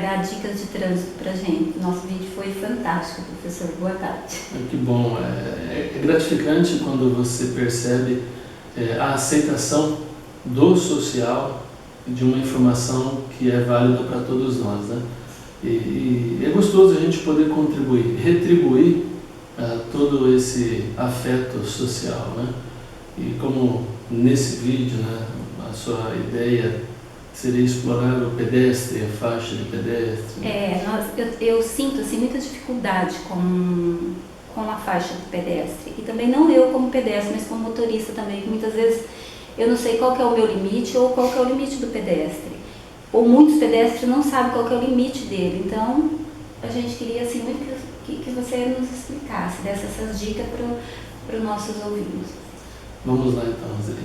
dar dicas de trânsito para a gente. Nosso vídeo foi fantástico, professor. Boa tarde. Que bom. É gratificante quando você percebe a aceitação do social de uma informação que é válida para todos nós, né? E é gostoso a gente poder contribuir, retribuir todo esse afeto social, né? E como nesse vídeo, né, a sua ideia seria explorar o pedestre, a faixa de pedestre. Eu sinto assim, muita dificuldade com a faixa de pedestre. E também não eu como pedestre, mas como motorista também, que muitas vezes eu não sei qual que é o meu limite ou qual que é o limite do pedestre. Ou muitos pedestres não sabem qual que é o limite dele. Então, a gente queria assim, muito que você nos explicasse, desse essas dicas para os nossos ouvintes. Vamos lá então, Roseli.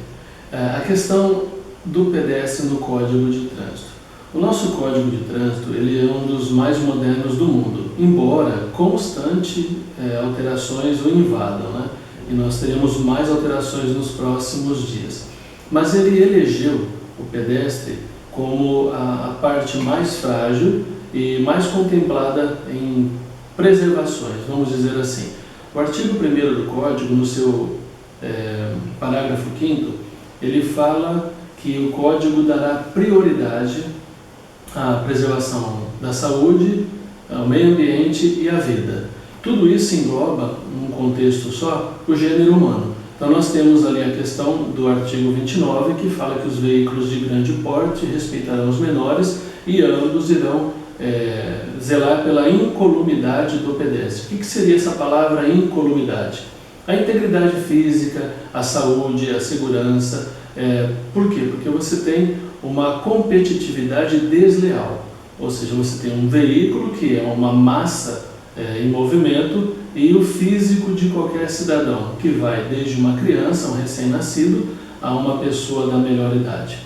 A questão do pedestre no Código de Trânsito. O nosso Código de Trânsito ele é um dos mais modernos do mundo, embora constante alterações o invadam, né? E nós teremos mais alterações nos próximos dias. Mas ele elegeu o pedestre como a parte mais frágil e mais contemplada em preservações, vamos dizer assim. O artigo 1º do Código, no seu parágrafo 5º, ele fala que o Código dará prioridade à preservação da saúde, ao meio ambiente e à vida. Tudo isso engloba, num contexto só, o gênero humano. Então nós temos ali a questão do artigo 29, que fala que os veículos de grande porte respeitarão os menores e ambos irão zelar pela incolumidade do pedestre. O que seria essa palavra incolumidade? A integridade física, a saúde, a segurança. Por quê? Porque você tem uma competitividade desleal, ou seja, você tem um veículo que é uma massa em movimento e o físico de qualquer cidadão, que vai desde uma criança, um recém-nascido, a uma pessoa da melhor idade.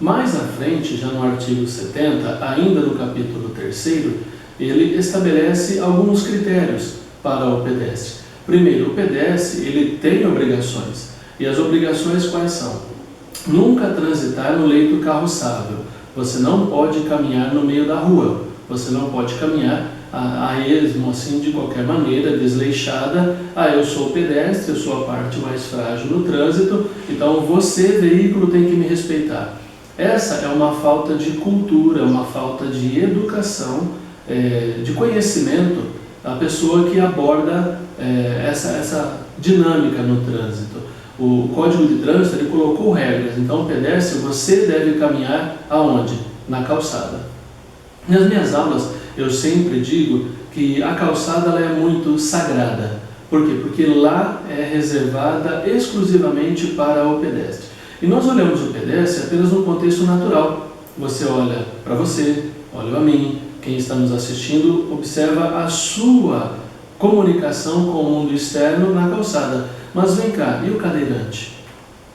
Mais à frente, já no artigo 70, ainda no capítulo 3º, ele estabelece alguns critérios para o pedestre. Primeiro, o pedestre ele tem obrigações, e as obrigações quais são? Nunca transitar no leito carroçável. Você não pode caminhar no meio da rua, você não pode caminhar a esmo, assim, de qualquer maneira, desleixada. Eu sou pedestre, eu sou a parte mais frágil no trânsito, então você, veículo, tem que me respeitar. Essa é uma falta de cultura, uma falta de educação, de conhecimento, a pessoa que aborda essa dinâmica no trânsito. O Código de Trânsito ele colocou regras, então o pedestre você deve caminhar aonde? Na calçada. Nas minhas aulas eu sempre digo que a calçada ela é muito sagrada. Por quê? Porque lá é reservada exclusivamente para o pedestre. E nós olhamos o pedestre apenas no contexto natural. Você olha para você, olha a mim, quem está nos assistindo observa a sua comunicação com o mundo externo na calçada. Mas vem cá, e o cadeirante?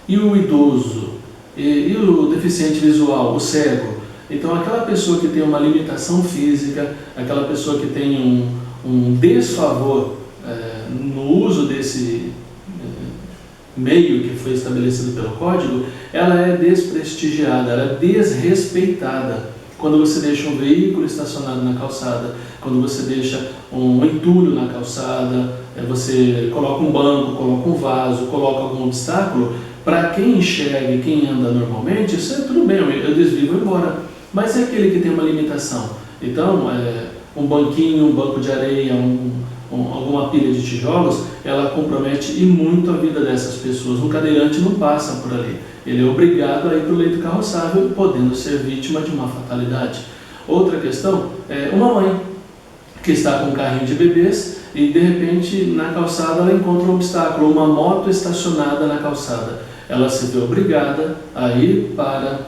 E o idoso? E o deficiente visual, o cego? Então aquela pessoa que tem uma limitação física, aquela pessoa que tem um desfavor no uso desse meio que foi estabelecido pelo Código, ela é desprestigiada, ela é desrespeitada. Quando você deixa um veículo estacionado na calçada, quando você deixa um entulho na calçada, você coloca um banco, coloca um vaso, coloca algum obstáculo, para quem enxerga e quem anda normalmente, isso é tudo bem, eu desvio e vou embora. Mas é aquele que tem uma limitação. Então, um banquinho, um banco de areia, alguma pilha de tijolos, ela compromete e muito a vida dessas pessoas. Um cadeirante não passa por ali. Ele é obrigado a ir para o leito carroçável, podendo ser vítima de uma fatalidade. Outra questão é uma mãe que está com um carrinho de bebês e de repente na calçada ela encontra um obstáculo, uma moto estacionada na calçada. Ela se vê obrigada a ir para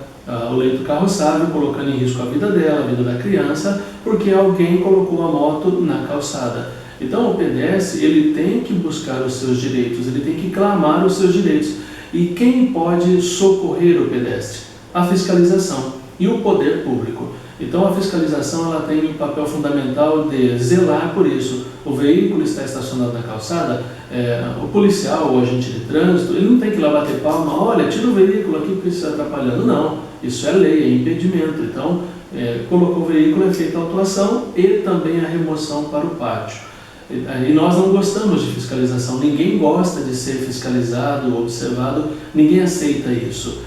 o leito carroçável, colocando em risco a vida dela, a vida da criança, porque alguém colocou a moto na calçada. Então o pedestre ele tem que buscar os seus direitos, ele tem que clamar os seus direitos. E quem pode socorrer o pedestre? A fiscalização e o poder público. Então a fiscalização ela tem um papel fundamental de zelar por isso. O veículo está estacionado na calçada, o policial, o agente de trânsito, ele não tem que ir lá bater palma, olha, tira o veículo aqui porque isso está atrapalhando. Não, isso é lei, é impedimento. Então colocou o veículo, é feita a autuação e também a remoção para o pátio. E nós não gostamos de fiscalização, ninguém gosta de ser fiscalizado, observado, ninguém aceita isso.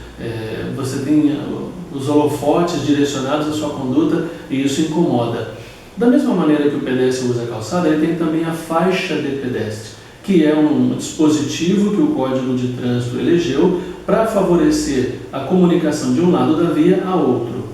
Você tem os holofotes direcionados à sua conduta e isso incomoda. Da mesma maneira que o pedestre usa a calçada, ele tem também a faixa de pedestre, que é um dispositivo que o Código de Trânsito elegeu para favorecer a comunicação de um lado da via a outro.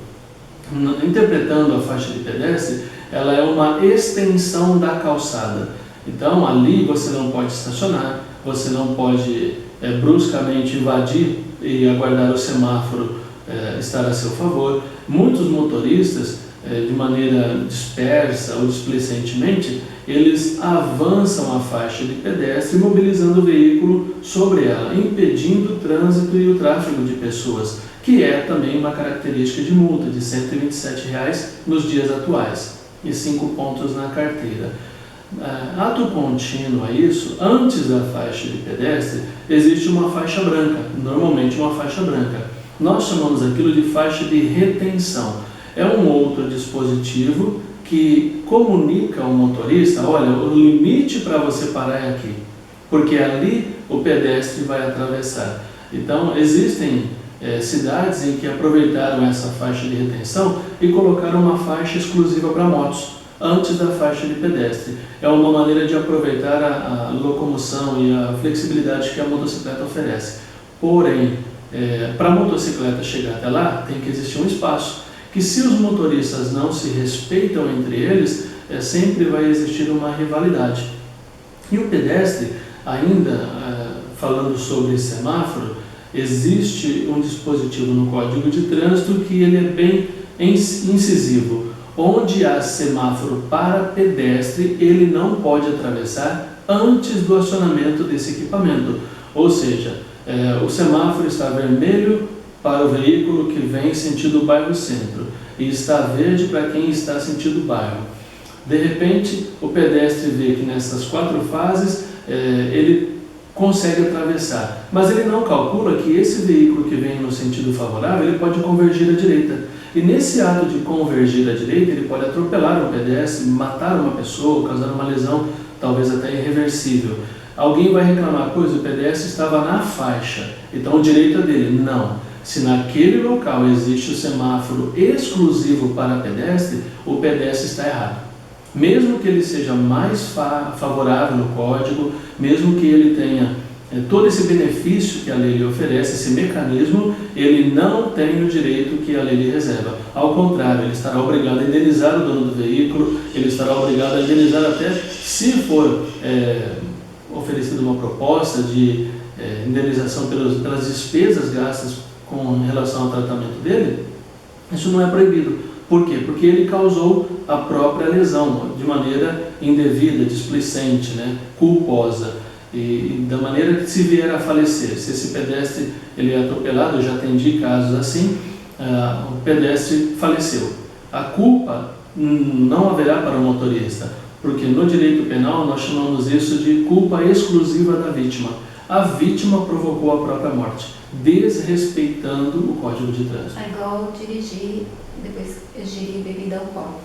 Interpretando a faixa de pedestre, ela é uma extensão da calçada. Então, ali você não pode estacionar, você não pode bruscamente invadir e aguardar o semáforo estar a seu favor. Muitos motoristas, de maneira dispersa ou displicentemente, eles avançam a faixa de pedestre, mobilizando o veículo sobre ela, impedindo o trânsito e o tráfego de pessoas, que é também uma característica de multa de R$ 127 nos dias atuais e 5 pontos na carteira. Ato contínuo a isso, antes da faixa de pedestre, existe uma faixa branca, normalmente uma faixa branca. Nós chamamos aquilo de faixa de retenção. É um outro dispositivo que comunica ao motorista, olha, o limite para você parar é aqui, porque ali o pedestre vai atravessar. Então, existem cidades em que aproveitaram essa faixa de retenção e colocaram uma faixa exclusiva para motos, antes da faixa de pedestre. É uma maneira de aproveitar a locomoção e a flexibilidade que a motocicleta oferece. Porém, para a motocicleta chegar até lá, tem que existir um espaço, que se os motoristas não se respeitam entre eles, sempre vai existir uma rivalidade. E o pedestre, ainda falando sobre semáforo, existe um dispositivo no Código de Trânsito que ele é bem incisivo. Onde há semáforo para pedestre, ele não pode atravessar antes do acionamento desse equipamento. Ou seja, o semáforo está vermelho para o veículo que vem sentido bairro centro e está verde para quem está sentido bairro. De repente, o pedestre vê que nessas 4 fases ele consegue atravessar, mas ele não calcula que esse veículo que vem no sentido favorável, ele pode convergir à direita. E nesse ato de convergir à direita, ele pode atropelar um pedestre, matar uma pessoa, causar uma lesão, talvez até irreversível. Alguém vai reclamar, pois o pedestre estava na faixa, então direita dele. Não. Se naquele local existe o semáforo exclusivo para pedestre, o pedestre está errado. Mesmo que ele seja mais favorável no código, mesmo que ele tenha todo esse benefício que a lei lhe oferece, esse mecanismo, ele não tem o direito que a lei lhe reserva. Ao contrário, ele estará obrigado a indenizar o dono do veículo, ele estará obrigado a indenizar até, se for oferecida uma proposta de indenização pelas despesas gastas com relação ao tratamento dele, isso não é proibido. Por quê? Porque ele causou a própria lesão de maneira indevida, displicente, culposa. E da maneira que se vier a falecer, se esse pedestre ele é atropelado, eu já atendi casos assim, o pedestre faleceu. A culpa não haverá para o motorista, porque no direito penal nós chamamos isso de culpa exclusiva da vítima. A vítima provocou a própria morte, desrespeitando o Código de Trânsito. É igual dirigir, depois gerir bebida alcoólica.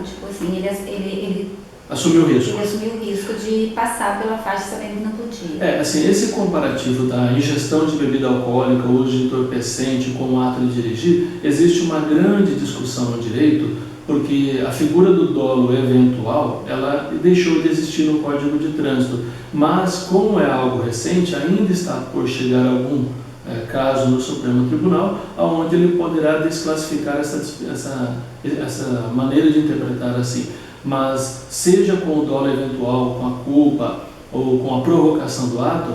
Tipo assim, ele assumiu o risco. Ele assumiu o risco de passar pela faixa sabendo que não podia. Assim, esse comparativo da ingestão de bebida alcoólica, uso de entorpecente como ato de dirigir, existe uma grande discussão no direito, porque a figura do dolo eventual, ela deixou de existir no Código de Trânsito, mas como é algo recente, ainda está por chegar algum caso no Supremo Tribunal, onde ele poderá desclassificar essa maneira de interpretar assim. Mas seja com o dolo eventual, com a culpa ou com a provocação do ato,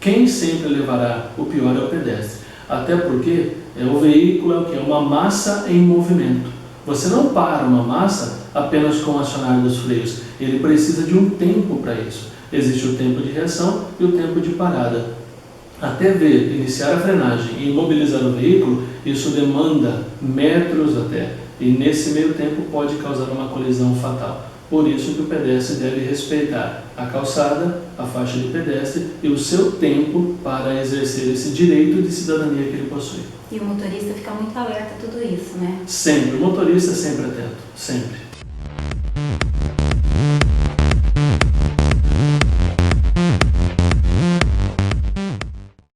quem sempre levará o pior é o pedestre. Até porque o veículo é o quê? É uma massa em movimento. Você não para uma massa apenas com o acionar dos freios. Ele precisa de um tempo para isso. Existe o tempo de reação e o tempo de parada. Até ver, iniciar a frenagem e imobilizar o veículo, isso demanda metros até. E nesse meio tempo pode causar uma colisão fatal. Por isso que o pedestre deve respeitar a calçada, a faixa de pedestre e o seu tempo para exercer esse direito de cidadania que ele possui. E o motorista fica muito alerta a tudo isso, né? Sempre, o motorista é sempre atento, sempre.